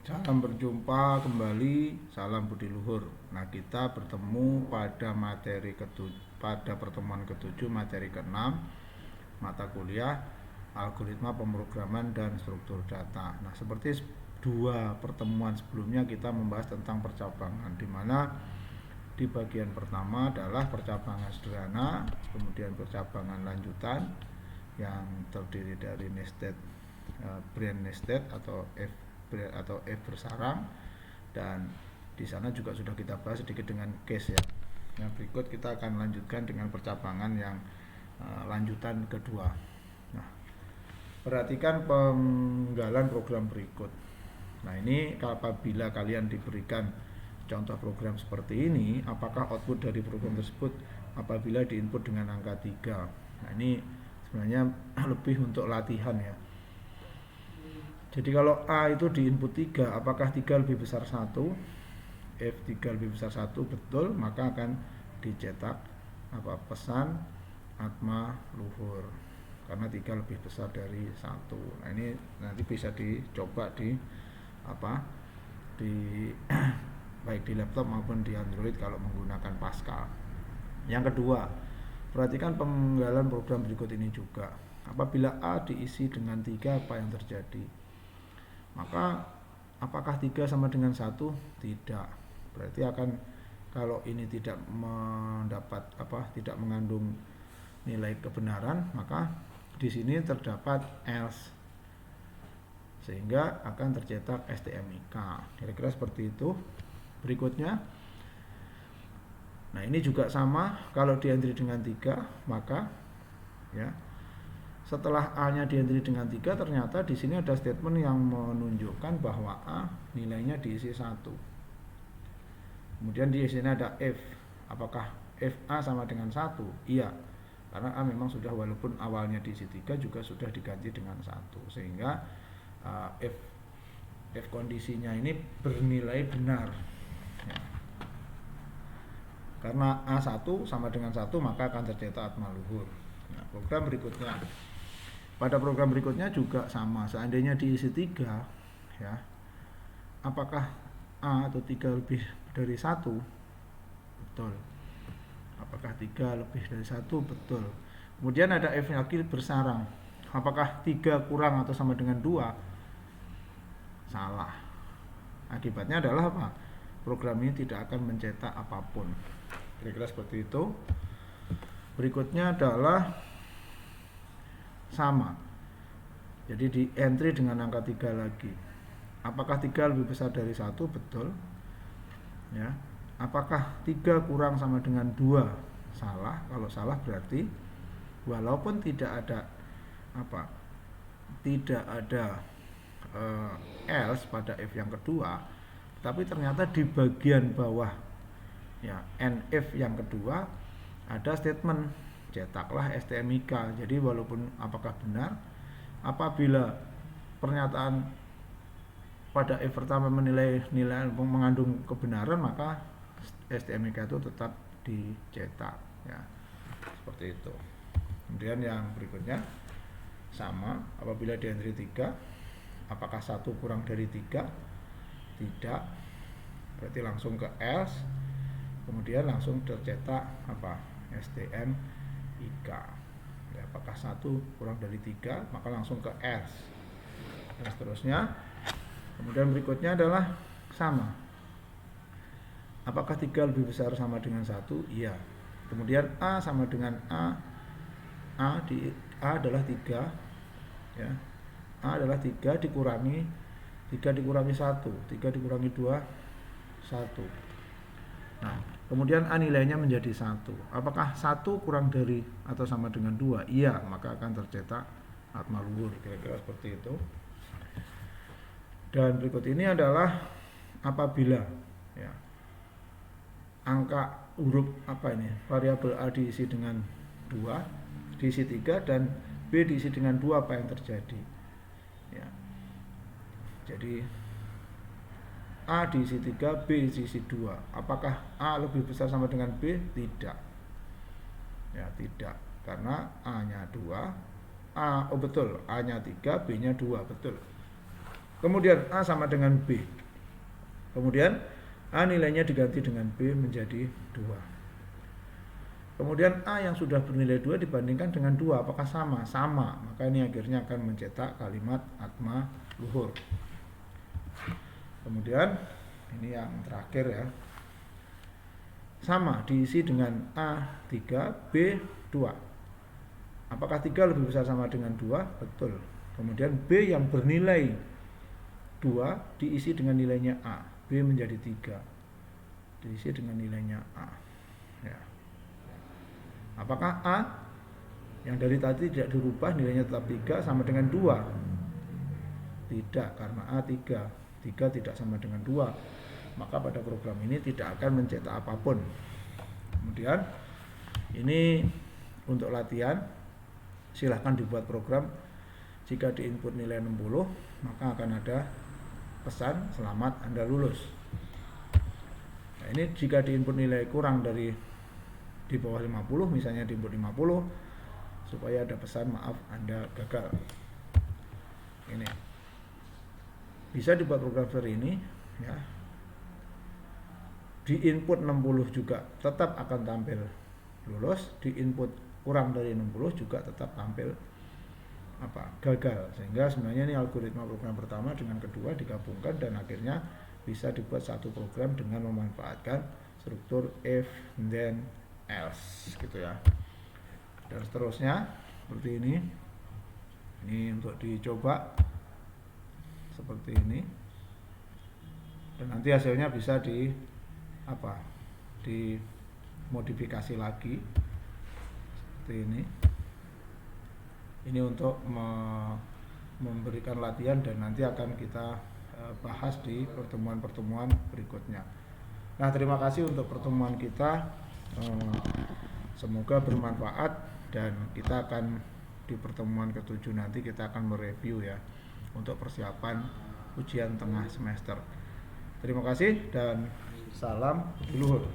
Salam berjumpa kembali, salam budi luhur. Nah, kita bertemu pada pada pertemuan ketujuh materi keenam mata kuliah algoritma pemrograman dan struktur data. Nah, seperti dua pertemuan sebelumnya kita membahas tentang percabangan, di mana di bagian pertama adalah percabangan sederhana, kemudian percabangan lanjutan yang terdiri dari nested, branch nested atau F bersarang, dan di sana juga sudah kita bahas sedikit dengan case ya. Nah, berikut kita akan lanjutkan dengan percabangan yang lanjutan kedua. Nah, perhatikan penggalan program berikut. Nah, ini apabila kalian diberikan contoh program seperti ini, apakah output dari program tersebut apabila diinput dengan angka 3. Nah, ini sebenarnya lebih untuk latihan ya. Jadi kalau A itu di input 3, apakah 3 lebih besar 1? F3 lebih besar 1, betul, maka akan dicetak pesan Atma Luhur, karena 3 lebih besar dari 1. Nah, ini nanti bisa dicoba di baik di laptop maupun di Android kalau menggunakan Pascal. Yang kedua, perhatikan penggalan program berikut ini juga. Apabila A diisi dengan 3, apa yang terjadi? Maka apakah 3 sama dengan 1? Tidak. Berarti akan, kalau ini tidak tidak mengandung nilai kebenaran, maka di sini terdapat else, sehingga akan tercetak STMIK. Kira-kira seperti itu. Berikutnya, nah ini juga sama, kalau di-entry dengan 3, maka ya setelah A-nya di-entry dengan 3, ternyata di sini ada statement yang menunjukkan bahwa A nilainya diisi 1. Kemudian di sini ada F. Apakah FA sama dengan 1? Iya. Karena A memang sudah, walaupun awalnya diisi 3, juga sudah diganti dengan 1. Sehingga F kondisinya ini bernilai benar. Ya. Karena A1 sama dengan 1, maka akan tercetak Atma Luhur. Nah, program berikutnya. Pada program berikutnya juga sama, seandainya diisi 3 ya, apakah A atau 3 lebih dari 1? Betul. Apakah 3 lebih dari 1? Betul. Kemudian ada F lagi bersarang. Apakah 3 kurang atau sama dengan 2? Salah. Akibatnya adalah apa? Program ini tidak akan mencetak apapun. Kira-kira seperti itu. Berikutnya adalah sama. Jadi di entry dengan angka 3 lagi. Apakah 3 lebih besar dari 1? Betul. Ya. Apakah 3 kurang sama dengan 2? Salah. Kalau salah berarti walaupun tidak ada else pada F yang kedua, tapi ternyata di bagian bawah ya NF yang kedua ada statement cetaklah STMIK. Jadi walaupun apakah benar, apabila pernyataan pada F pertama nilai mengandung kebenaran, maka STMIK itu tetap dicetak ya. Seperti itu. Kemudian yang berikutnya sama, apabila di entry 3, apakah 1 kurang dari 3? Tidak. Berarti langsung ke else, kemudian langsung tercetak STMIK. Ya, apakah 1 kurang dari 3, maka langsung ke else, dan seterusnya. Kemudian berikutnya adalah sama. Apakah 3 lebih besar sama dengan 1? Iya. Kemudian A sama dengan A. A adalah 3 ya. A adalah 3 dikurangi 1. 3 dikurangi 2, 1. Nah, kemudian A nilainya menjadi 1. Apakah 1 kurang dari atau sama dengan 2? Iya, maka akan tercetak Atma Luhur. Kira-kira seperti itu. Dan berikut ini adalah apabila ya, angka huruf variabel A diisi dengan 2, diisi 3, dan B diisi dengan 2, apa yang terjadi ya. Jadi A diisi 3, B diisi 2. Apakah A lebih besar sama dengan B? Tidak. Ya, tidak. Karena A-nya 2. Betul, A-nya 3, B-nya 2, betul. Kemudian A sama dengan B. Kemudian A nilainya diganti dengan B menjadi 2. Kemudian A yang sudah bernilai 2 dibandingkan dengan 2, apakah sama? Sama. Maka ini akhirnya akan mencetak kalimat atma luhur. Kemudian ini yang terakhir ya. Sama, diisi dengan A3, B2. Apakah 3 lebih besar sama dengan 2? Betul. Kemudian B yang bernilai 2 diisi dengan nilainya A. B menjadi 3. Diisi dengan nilainya A. Ya. Apakah A yang dari tadi tidak dirubah nilainya tetap 3 sama dengan 2? Tidak, karena A 3 tidak sama dengan 2. Maka pada program ini tidak akan mencetak apapun. Kemudian ini untuk latihan, silahkan dibuat program. Jika di input nilai 60, maka akan ada pesan selamat Anda lulus. Nah, ini jika di input nilai kurang dari di bawah 50, misalnya di input 50, supaya ada pesan maaf Anda gagal. Ini bisa dibuat program seperti ini ya. Di input 60 juga tetap akan tampil lulus, di input kurang dari 60 juga tetap tampil gagal. Sehingga sebenarnya ini algoritma program pertama dengan kedua digabungkan dan akhirnya bisa dibuat satu program dengan memanfaatkan struktur if then else gitu ya. Dan seterusnya seperti ini. Ini untuk dicoba seperti ini. Dan nanti hasilnya bisa dimodifikasi lagi seperti ini. Ini untuk memberikan latihan dan nanti akan kita bahas di pertemuan-pertemuan berikutnya. Nah, terima kasih untuk pertemuan kita. Semoga bermanfaat dan kita akan di pertemuan ke-7 nanti kita akan mereview ya untuk persiapan ujian tengah semester. Terima kasih dan salam luhur.